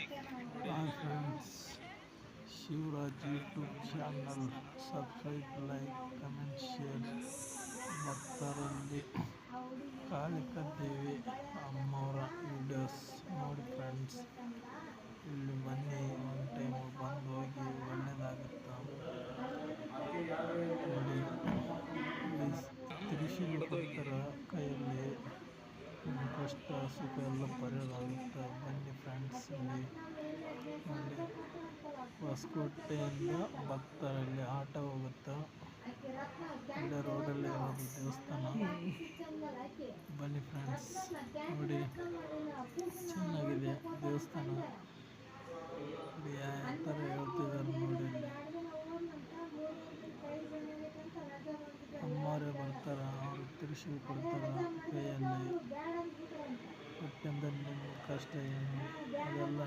Hi friends, Shivraj YouTube channel subscribe, like, comment, share. ಭಕ್ತರಲ್ಲಿ Kalikadevi ಅಮ್ಮವರ videos ನೋಡಿ friends. ಇಲ್ಲಿ ಬನ್ನಿ, ಒಂದು ಟೈಮು ಬಂದು ಹೋಗಿ, ಒಳ್ಳೆಯದಾಗುತ್ತಾ ನೋಡಿ. ತ್ರಿಶೂಲ ಕೊಡ್ತಾರ ಕೈಯಲ್ಲಿ, ಕಷ್ಟ ಸುಖ ಎಲ್ಲ ಪರಿಹಾರ. ಬನ್ನಿ ಫ್ರೆಂಡ್ಸ್, ಇಲ್ಲಿ ನೋಡಿ. ಹೊಸಕೋಟೆಯಿಂದ ಭಕ್ತರಲ್ಲಿ ಆಟ ಹೋಗುತ್ತಾ, ಇಲ್ಲೇ ರೋಡಲ್ಲೇ ಇರೋದು ದೇವಸ್ಥಾನ. ಬನ್ನಿ ಫ್ರೆಂಡ್ಸ್, ನೋಡಿ ಚೆನ್ನಾಗಿದೆ ದೇವಸ್ಥಾನ. ನೋಡಿ ಯಾವ ಥರ ಹೇಳ್ತಿದ್ದಾರೆ ನೋಡಿ. ಅಮ್ಮವರೇ ಬರ್ತಾರ, ಅವರು ತ್ರಿಶೂಲ ಕೊಡ್ತಾರ ಕೈಯಲ್ಲಿ. ಕೊಟ್ಟಿಂದ ನಿಮ್ಮ ಕಷ್ಟ ಏನು ಅದೆಲ್ಲ